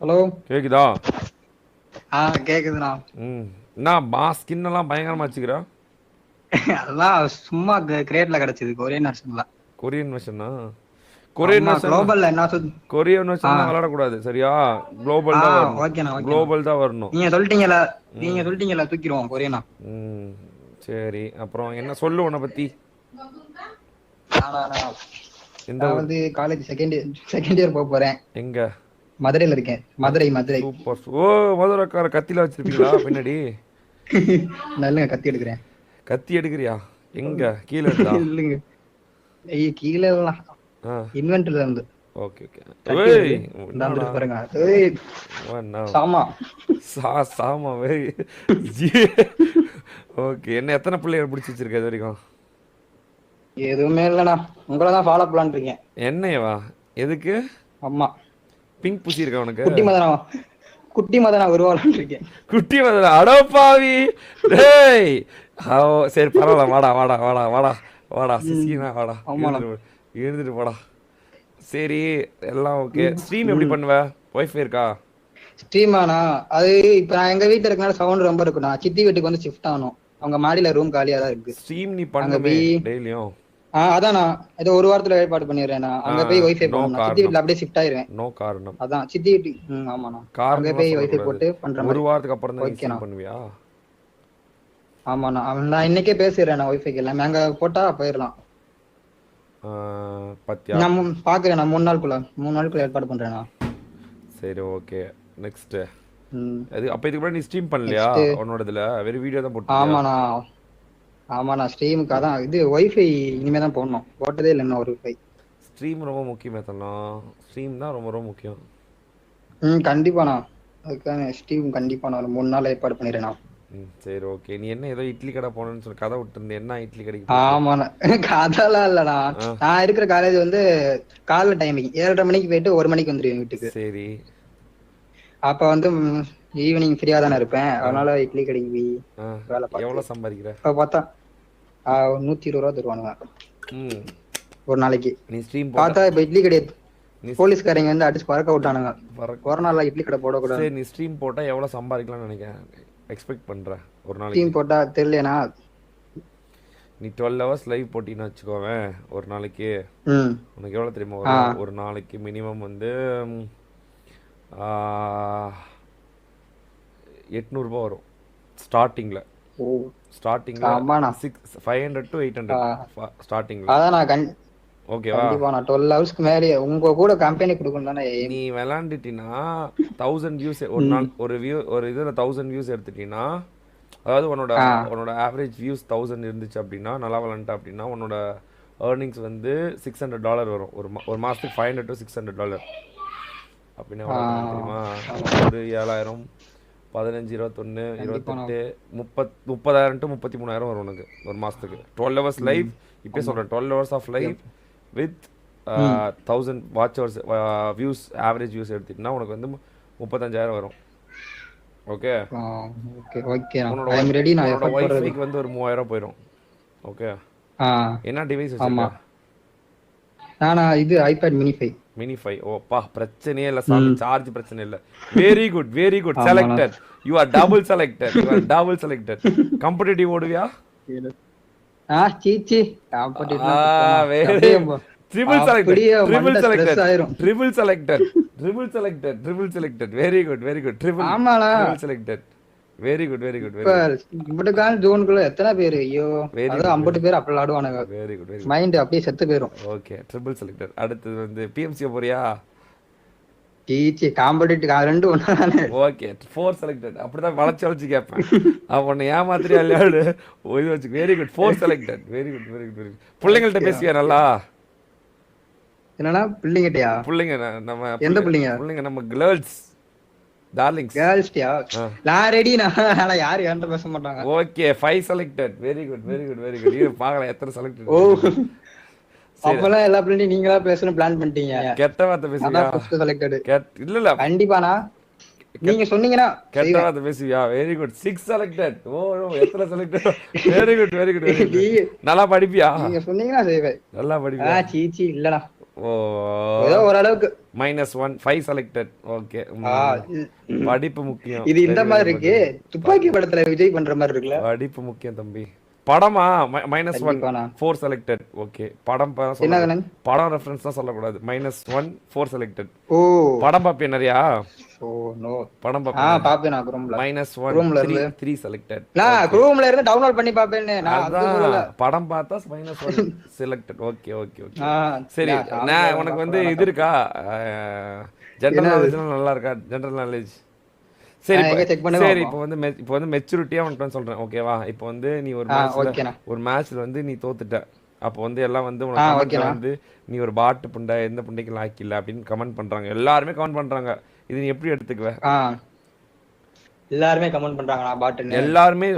Hello. கேக்குதா? கேக்குதுண்ணா. என்ன skin எல்லாம் பயங்கரமா வச்சுக்கிறா? அதெல்லாம் சும்மா கிரேட்ல கிடைச்சது கொரியன் வெர்ஷன்ல. கொரியன் வெர்ஷனா? ஆமா, குளோபல்ல என்ன கொரியன் வெர்ஷன்லாம் விளையாடக்கூடாது சரியா? குளோபல் தான் வரணும். ஓகேண்ணா ஓகேண்ணா. குளோபல் தான் வரணும். நீங்க சொல்லிட்டீங்கல்ல தூக்கிடுவோம் கொரியனா. சரி, அப்புறம் என்ன சொல்லு உன்னை பத்தி? நான் வந்து காலேஜ் செகண்ட் இயர் போக போறேன். எங்க? மதுரையில இருக்கேன். மதுரை. சூப்பர். ஓ, மதுரைக்கார கத்தில வச்சிருப்பீங்களா பின்னாடி? நல்லங்க, கத்தி எடுக்கிறேன். கத்தி எடுக்கிறியா? எங்க? கீழே இருந்தா? இல்லைங்க, கீழே இன்வென்டர்ல இருந்து. Okay okay. பாருங்க. சாமா சாமா வெரி. ஓகே, என்ன எத்தனை பிள்ளைகள் பிடிச்சி வச்சிருக்க இது வரைக்கும்? எதுவுமே இல்லைண்ணா, உங்களை தான் ஃபாலோ பண்ணலான்னு இருக்கேன். என்னையவா? எதுக்கு? ஆமா, பிங்க் பூசி இருக்க உனக்கு? குட்டி மதனா உருவாலான்னு இருக்கேன். குட்டி மதனா? அடப்பாவி டேய். சரி பரவாயில்ல, வாடா வாடா வாடா வாடா வாடா சிஸ்கினா வாடா, எழுந்துட்டு போடா. சரி, எல்லாம் ஓகே. ஸ்ட்ரீம் எப்படி பண்ணுவ? வைஃபை இருக்கா? ஸ்ட்ரீமாண்ணா, அது இப்ப நான் எங்க வீட்டுல இருக்கனால சவுண்ட் ரொம்ப இருக்குண்ணா. சித்தி வீட்டுக்கு வந்து ஷிஃப்ட் ஆகணும். அவங்க மாடியில ரூம் காலியா தான் இருக்கு. ஸ்ட்ரீம் நீ பண்ணுவே டெய்லியும்? அதானா, ஏதோ ஒரு வாரத்துல ஏற்பாடு பண்ணிடுறேன். அங்க போய் வைஃபை போடணும். சித்தி வீட்டுல அப்படியே ஷிஃப்ட் ஆயிருவேன். நோ காரணம். அதான் சித்தி வீட்டு. ஆமாண்ணா, அங்க போய் வைஃபை போட்டு பண்ற ஒரு வாரத்துக்கு அப்புறம் தான் ஸ்ட்ரீம் பண்ணுவியா? ஆமாண்ணா, நான் இன்னைக்கே பேசிடுறேன் வைஃபைக்கு எல்லாமே. அங்க போட்டா போயிடலாம். நான் பாக்குறேன், நான் 3 நாளுக்குள்ள ஏற்பாடு பண்றேண்ணா. சரி ஓகே. நெக்ஸ்ட் அப்ப இதுக்கு முன்னாடி நீ ஸ்ட்ரீம் பண்ணலையா உன்னோடதுல? வெறும் வீடியோ தான் போட்டியா? ஆமாண்ணா ஸ்ட்ரீமுக்கு அதான் இது வைஃபை இனிமே தான் போடணும். போட்டதே இல்லை இன்னும் ஒரு வைஃபை. ஸ்ட்ரீம் ரொம்ப முக்கியமே தரலாம். ஸ்ட்ரீம் தான் ரொம்ப ரொம்ப முக்கியம். கண்டிப்பாண்ணா, அதுக்கான ஸ்ட்ரீம் கண்டிப்பா நான் 3 நாள் ஏற்பாடு பண்ணிடுறேண்ணா. சரி ஓகே. நீ என்ன ஏதோ இட்லி கடை போனேன்னு சொல்லி கதை விட்டு என்ன இட்லி கடைக்கு? ஆமாண்ணா, கதெல்லாம் இல்லண்ணா. நான் இருக்கிற காலேஜ் வந்து காலைல டைமிங் 7:30 மணிக்கு போயிட்டு 1 மணிக்கு வந்துருவேன் வீட்டுக்கு. சரி. அப்ப வந்து ஈவினிங் ஃப்ரீயா தானே இருப்பேன். அதனால இட்லி கடைக்கு போய் வேலை பார்த்து. எவ்வளவு சம்பாதிக்கிற? இப்ப பார்த்தா 120 ரூபா தருவானுங்க ஒரு நாளைக்கு. நீ ஸ்ட்ரீம் பார்த்தா இப்ப இட்லி கடை போலீஸ்காரங்க வந்து அடிச்சு பறக்க விட்டானுங்க. கொரோனால இட்லி கடை போடக்கூடாது. சரி, நீ ஸ்ட்ரீம் போட்டா எவ்வளவு சம்பாதிக்கலாம்னு நினைக்கிறேன், எக்ஸ்பெக்ட் பண்ற ஒரு நாளைக்கு? ஸ்ட்ரீம் போட்டா தெரியலனா, நீ 12 hours லைவ் போட்டின்னு வச்சுக்கோவேன் ஒரு நாளைக்கு. உனக்கு எவ்வளவு தெரியுமா ஒரு நாளைக்கு? மினிமம் வந்து 800 ரூபாய் வரும் ஸ்டார்டிங்ல. 500 to 800 ஸ்டார்டிங்ல. அதான் ஓகேவா? நான் 12 ஹவர்ஸ்க்கு மேலே உங்க கூட கம்பெனி கொடுக்கணும் தானே. நீ விளையாண்டுட்டீனா 1000 வியூஸ் ஒரு நாள், ஒரு இதுல 1000 வியூஸ் எடுத்துட்டீங்கன்னா, அதாவது உன்னோட ஆவரேஜ் வியூஸ் 1000 இருந்துச்சு அப்படின்னா, நல்லா விளையாண்டா அப்படின்னா உன்னோட ஏர்னிங்ஸ் வந்து $600 வரும். ஒரு மாசத்துக்கு $500 to $600 அப்படின்னா தெரியுமா? ஒரு 7000, 15, 21, 28, 30,000 to 33,000 வரும் உனக்கு ஒரு மாசத்துக்கு. 12 hours லைவ். இப்பயே சொல்றேன், 12 hours of live with 1000 watch hours views, average views எடுத்துட்டீங்கன்னா உனக்கு வந்து 35,000 வரும். Okay okay. உன்னோட வைஃபைக்கு வந்து ஒரு 3000 போயிடும். ஓகே. என்ன டிவைஸ் வச்சிருக்க? நானா இது ஐபேட் மினி 5. ஓப்பா, பிரச்சனையே இல்ல சாமி, சார்ஜ் பிரச்சனை இல்ல. Very good selected. You are double selected. Competitive ஓடுவியா? சீச்சி triple selected. Very good. Triple selected. Very good. ஜோனுக்குள்ள எத்தனை பேர்? ஐயோ, 50 பேர் அப்படி ஆடுவானுங்க. Very good. மைண்ட் அப்படியே செத்து போயிடும். Okay, triple selected. அடுத்து வந்து பிஎம்சி போறியா? காம்படிட்டிவ் 2 ஒண்ணானே. Okay, 4 selected. அப்படிதான் வளைச்சு கேட்பேன். அவனை ஏமாத்திரியா விளையாடு இது வச்சு. Very good, 4 selected. Very good. பிள்ளைங்கள்ட்ட பேசியா நல்லா? என்னன்னா பிள்ளைங்கட்டியா? பிள்ளைங்க நம்ம எந்த பிள்ளைங்க? நம்ம கேர்ள்ஸ் டார்லிங்ஸ். கேர்ள்ஸ்டியா? நான் ரெடி. நான் யாரு என்கிட்ட பேச மாட்டாங்க. Okay, 5 selected. Very good. இது பார்க்கலாம் எத்தனை செலக்டட். ஓ, அப்பலாம் எல்லா பிள்ளைங்க நீங்களா பேசணும் பிளான் பண்ணிட்டீங்க. கெட்ட வார்த்தை பேசுவியா? இல்ல கண்டிப்பாண்ணா, நீங்க சொன்னீங்கன்னா கெட்ட வார்த்தை பேசுவியா? Very good. 6 செலக்டட். ஓ, எத்தனை செலக்டட்? Very good. நல்லா படிப்பியா? நீங்க சொன்னீங்கன்னா செய்வேன். நல்லா படிப்பியா? சீச்சி இல்லடா. ஓ ஏதோ ஓரளவுக்கு. -1 5 செலக்டட். ஓகே. ஆ, படிப்பு முக்கியம். இது இந்த வெரி வெரி மாதிரி குட் இருக்கு. வெரி துப்பாக்கி படத்துல விஜய் பண்ற மாதிரி இருக்குல்ல. படிப்பு முக்கியம் தம்பி. படமா -1 கண்டிப்பாண்ணா. 4 செலக்டட். ஓகே. படம் சொல்லக்கூடாது. என்னங்கண்ணா? படம் ரெஃபரன்ஸ் தான் சொல்லக்கூடாது. -1 4 செலக்டட். ஓ. படம் பாப்பியா நிறையா? Oh no. படம் பாப்பியா? பாப்பேன் நான் குரோம்ல. -1 குரோம்ல 3 இருந்து 3 செலக்டட். நான் குரோம்ல இருந்து டவுன்லோட் பண்ணி பாப்பேன்னு நான் அது அதான் சொல்லல. படம் பார்த்தா -1 செலக்டட். Okay okay okay. ஆ, சரி, நான் உனக்கு வந்து இது இருக்கா? ஜெனரல் என்னது? நாலேஜ் நல்லா இருக்கா? General knowledge. சரி எங்க செக் பண்ணுங்க சரி, பாப்போம். இப்போ வந்து மெச்சூரிட்டியா உனக்கு நான் சொல்றேன், ஓகேவா? இப்போ வந்து நீ ஓகேண்ணா. ஒரு மேட்ச்ல வந்து நீ தோத்துட்ட. அப்போ வந்து எல்லாம் வந்து உனக்கு கமெண்ட்ல ஓகேண்ணா. வந்து நீ ஒரு பாட்டு புண்டை, எந்த புண்டைக்கு லாக்கி இல்ல அப்படின்னு கமெண்ட் பண்றாங்க. எல்லாருமே கமெண்ட் பண்றாங்க. இது நீ எப்படி எடுத்துக்குவ? எல்லாருமே கமெண்ட் பண்றாங்க நான் பாட்டுன்னு. எல்லாருமே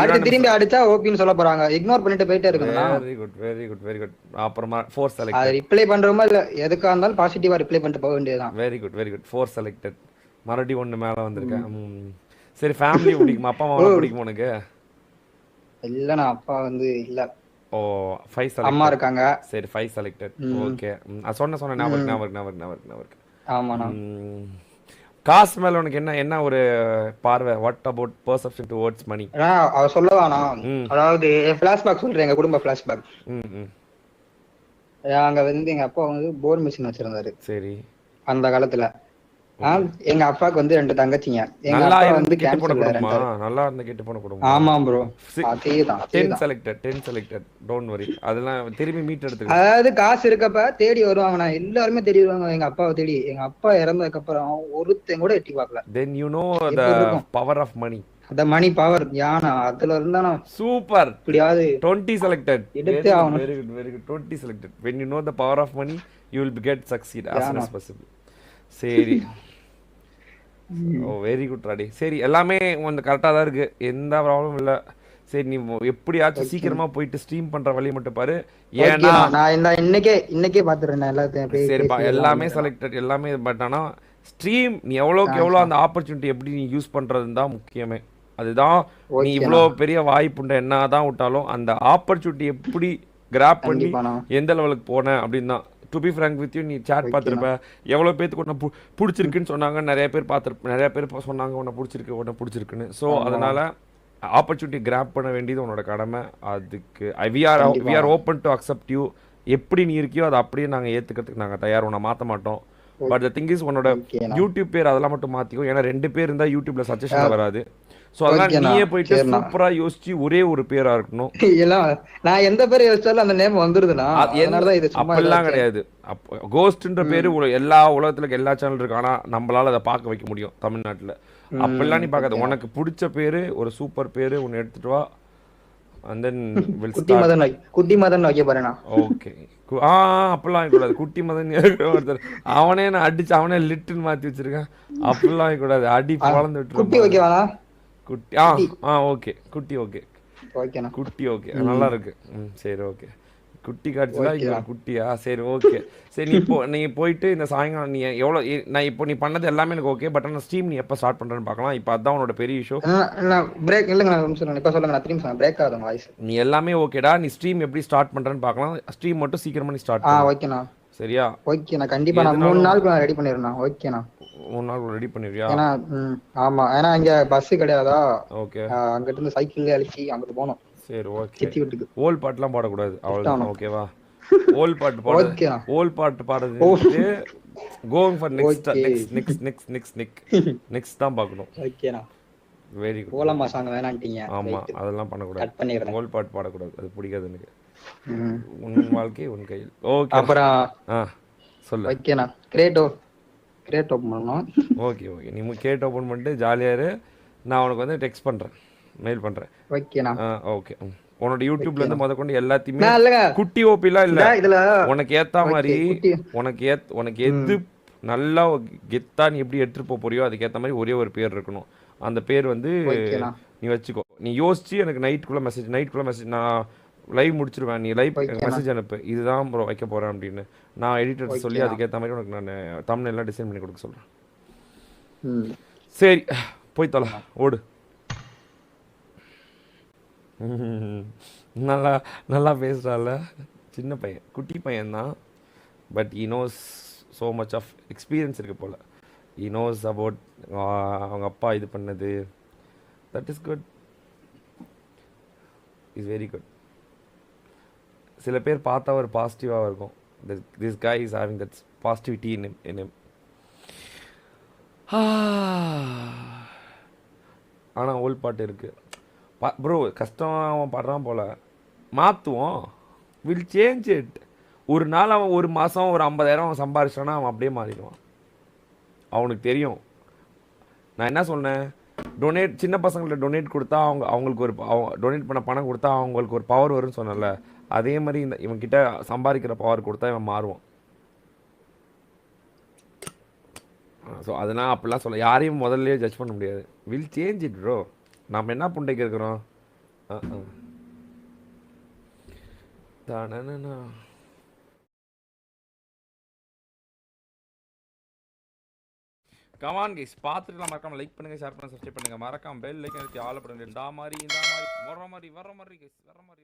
அடுத்து திரும்பி அடிச்சா ஓபின்னு சொல்ல போறாங்க. இக்னோர் பண்ணிட்டு போயிட்டே இருக்கணும்னா. Very good very good very good. அப்புறமா 4 அது செலக்டட். ரிப்ளை பண்றோமா இல்ல எதுக்கா இருந்தாலும் பாசிட்டிவா ரிப்ளை பண்ணிட்டு போக வேண்டியதுதான். Very good very good. 4 selected. மறுபடியும் ஒன்று மேலே வந்திருக்கேன். சரி, ஃபேமிலி பிடிக்குமா? அப்பா அம்மாவை பிடிக்குமா உனக்கு? இல்ல நான் அப்பா வந்து இல்ல. ஓ 5 செலக்டட். அம்மா இருக்காங்க. சரி 5 செலக்டட். ஓகே. சொன்ன ஞாபகம். ஆமாண்ணா. காசு மேல உனக்கு என்ன ஒரு பார்வை? What about perception towards money? அவ சொல்லவானா? அதாவது பிளாஷ்பேக் சொல்றேன், எங்க குடும்ப பிளாஷ்பேக். அங்க வந்து எங்க அப்பா வந்து போர் மிஷின் வச்சிருந்தாரு. சரி. அந்த காலத்துல எங்க அப்பாவுக்கு வந்து 2 தங்கச்சிங்க. எங்க நல்லா அப்பா இருந்து வந்து கெட்டு போன கேன்சர்ல குடும்பமா? இருந்தாரு. நல்லா இருந்து கெட்டு போன குடும்பமா? ஆமா ப்ரோ. அதேதான் 10 செலக்டட். Don't worry. அதெல்லாம் திரும்பி மீட் எடுத்துக்கலாம். அதாவது காசு இருக்கப்ப தேடி வருவாங்கண்ணா. எல்லாருமே தேடி வருவாங்க எங்க அப்பாவை தேடி. எங்க அப்பா இறந்ததுக்கு அப்புறம் ஒருத்தன் கூட எட்டி பார்க்கல. Then you know the power of money. அந்த மணி பவர் யானா அதுல இருந்தா சூப்பர். இப்படியாவது 20 செலக்டட். எடுத்தே ஆகணும். Very good 20 selected. when you know the power of money you will get succeed as soon as possible. சரி. ஓ வெரி குட் ராடி. சரி, எல்லாமே வந்து கரெக்டாக தான் இருக்கு, எந்த ப்ராப்ளமும் இல்லை. சரி, நீ எப்படியாச்சும் சீக்கிரமா போயிட்டு ஸ்ட்ரீம் பண்ற வழி மட்டும் பாரு. ஏன்னா நான் இன்னைக்கே பாத்துறேன் எல்லாத்தையும். சரிப்பா, எல்லாமே செலக்டட், எல்லாமே. பட் ஆனா ஸ்ட்ரீம் நீ எவ்வளோக்கு எவ்வளோ அந்த ஆப்பர்ச்சுனிட்டி எப்படி நீ யூஸ் பண்றதுன்னு தான் முக்கியமே. அதுதான் நீ இவ்வளோ பெரிய வாய்ப்புண்ட என்னதான் விட்டாலும் அந்த ஆப்பர்ச்சுனிட்டி எப்படி கிராப் பண்ணி எந்த லெவலுக்கு போன அப்படின்னு தான். To be frank with you, நீ சேட் பார்த்துருப்ப, எவ்வளோ பேருக்கு உன்னை பிடிச்சிருக்குன்னு சொன்னாங்க. நிறைய பேர் சொன்னாங்க உன்னை பிடிச்சிருக்குன்னு. ஸோ அதனால ஆப்பர்ச்சுனிட்டி கிராப் பண்ண வேண்டியது உன்னோட கடமை. அதுக்கு we are open to accept you. எப்படி நீ இருக்கியோ அதை அப்படியே நாங்கள் ஏற்றுக்கிறதுக்கு நாங்கள் தயார், உன்னை மாற்ற மாட்டோம். பட் த திங் இஸ், உன்னோட யூடியூப் பேர் அதெல்லாம் மட்டும் மாற்றிக்கோ. ஏன்னா 2 பேர் இருந்தால் யூடியூப்ல சஜஷன் வராது. சோ அதனால நீயே போயிட்டு சூப்பரா யோசிச்சு ஒரே ஒரு பேரா இருக்கணும். நான் எந்த பேரை யோசிச்சாலும் அந்த நேம் வந்துருதுனா, அதனால இது சும்மா அப்பெல்லாம் கிடையாது. கோஸ்ட்ன்ற பேரு எல்லா உலகத்துல எல்லா சேனல் இருக்கு, ஆனா நம்மளால அதை பார்க்க வைக்க முடியும் தமிழ்நாட்டுல. அப்பெல்லாம் நீ பார்க்காத, உனக்கு பிடிச்ச பேரு, ஒரு சூப்பர் பேரு ஒன்னு எடுத்துட்டு வா. and then we'll start. குட்டி மதன் வைக்க போறேனா? ஓகே. அப்பெல்லாம் கூடாது. குட்டி மதன் ஒருத்தர் அவனே நான் அடிச்சு அவனே லிட்டுன்னு மாத்தி வச்சிருக்கேன். அப்பெல்லாம் கூடாது, அடி பொழந்து விட்டுருவோம். குட்டி ஓகேவா? குட்டி ஓகே. குட்டி ஓகே. ஓகேண்ணா. குட்டி ஓகே, நல்லா இருக்கு. சரி ஓகே. குட்டி காட்சிலாம் இங்க குட்டியா? சரி ஓகே. சரி, நீ போயிட்டு இந்த சாயங்காலம் நீ எவ்வளோ, நான் இப்போ நீ பண்ணது எல்லாமே எனக்கு ஓகே. பட் ஆனால் ஸ்ட்ரீம் நீ எப்போ ஸ்டார்ட் பண்றேன்னு பார்க்கலாம். இப்போ அதான் உன்னோட பெரிய இஷ்யூ. பிரேக் இல்லைங்க, இப்போ சொல்லுங்க, நான் திரும்பி பிரேக் ஆகுது வாய்ஸ். நீ எல்லாமே ஓகேடா, நீ ஸ்ட்ரீம் எப்படி ஸ்டார்ட் பண்றேன்னு பார்க்கலாம். ஸ்ட்ரீம் மட்டும் சீக்கிரமா நீ ஸ்டார்ட் ஓகேண்ணா. சரியா? ஓகேண்ணா, கண்டிப்பா நான் 3 நாளுக்கு ரெடி பண்ணிடுறேன். ஓகேண்ணா, 3 நாள் ரெடி பண்ணிடுவியா? ஏன்னா ஆமா, ஏன்னா இங்க பஸ் கிடையாதா. ஓகே. அங்கிட்டு இருந்து சைக்கிள்ல அழிச்சி அங்கிட்டு போகணும். சரி ஓகே. ஓல் பாட்டுலாம் பாடக்கூடாது, அவ்வளவுதான். ஓகேவா? ஓல் பாட்டு பாடு. ஓல் பாட்டு பாடுறது கோயிங் ஃபார் நெக்ஸ்ட் தான் பார்க்கணும். ஓகேண்ணா, வெரி குட். ஓலமா சாங் வேணான்ட்டீங்க. ஆமா, அதெல்லாம் பண்ணக்கூடாது. கட் பண்ணிடுறேன். ஓல் பாட்டு பாடக்கூடாது, அது பிடிக்காது எனக்கு. உன் வாழ்க்கை உன் கையில். ஓகே. அப்புறம் சொல்லு. ஓகேண்ணா, கிரேட் ஓபன் பண்ணனும். ஓகே. நீ கிரேட் ஓபன் பண்ணிட்டு ஜாலியா இரு. நான் உனக்கு வந்து டெக்ஸ்ட் பண்றேன், மெயில் பண்றேன். ஓகேண்ணா. ஓகே. உன்னோட யூடியூப்ல இருந்து முதற்கொண்டு எல்லாத்தையுமே குட்டி ஓபிலாம் இல்ல, உனக்கு ஏத்த மாதிரி உனக்கு எது நல்லா கெத்தா நீ எப்படி எடுத்துட்டு போறியோ அதுக்கு ஏத்த மாதிரி ஒரே ஒரு பேர் இருக்கணும். அந்த பேர் வந்து நீ வச்சுக்கோ. நீ யோசிச்சு எனக்கு நைட்டுக்குள்ள மெசேஜ் நான் லைவ் முடிச்சிருவேன், நீ லைவ் மெசேஜ் அனுப்பு, இதுதான் ப்ரோ வைக்க போறேன் அப்படின்னு. நான் எடிட்டர் சொல்லி அதுக்கேற்ற மாதிரி உனக்கு நான் தம்ப்நெயில் எல்லாம் டிசைன் பண்ணி கொடுக்க சொல்றேன். சரி, போய் தொலை, ஓடு. நல்லா பேசுறால, சின்ன பையன், குட்டி பையன் தான். But he knows so much of experience இருக்கு போல். he knows about அவங்க அப்பா இது பண்ணது. That is good, is very good. சில பேர் பார்த்தா ஒரு பாசிட்டிவாக இருக்கும். This guy is having that positivity in him. ஆனால் ஓல்ட் பாட்டு இருக்குது ப்ரோ. கஷ்டம் அவன் படுறான் போல், மாற்றுவோம். Will change it. ஒரு நாள் அவன் ஒரு மாதம் ஒரு 50,000 அவன் சம்பாரிச்சானா அவன் அப்படியே மாறிடுவான். அவனுக்கு தெரியும். நான் என்ன சொன்னேன், டொனேட் சின்ன பசங்கள்ட்ட டொனேட் கொடுத்தா அவங்களுக்கு ஒரு டொனேட் பண்ண பணம் கொடுத்தா அவங்களுக்கு ஒரு பவர் வரும்னு சொன்னல. அதே மாதிரி இவன்கிட்ட சம்பாதிக்கிற பவர் கொடுத்தா இவன் மாறுவான். ஸோ அதனால் அப்படிலாம் சொல்ல, யாரையும் முதல்ல ஜட்ஜ் பண்ண முடியாது. Will change it bro. நம்ம என்ன புண்டைக்கு இருக்கிறோம். தானண்ணா கமான் கைஸ், பார்த்துட்டுலாம் மறக்காம லைக் பண்ணுங்க, ஷேர் பண்ணுங்க, சப்ஸ்கிரைப் பண்ணுங்க, மறக்காம பெல் லைக்கன் வச்சு ஆல் பண்ணுங்க. இந்த மாதிரி வர மாதிரி கைஸ், வர மாதிரி.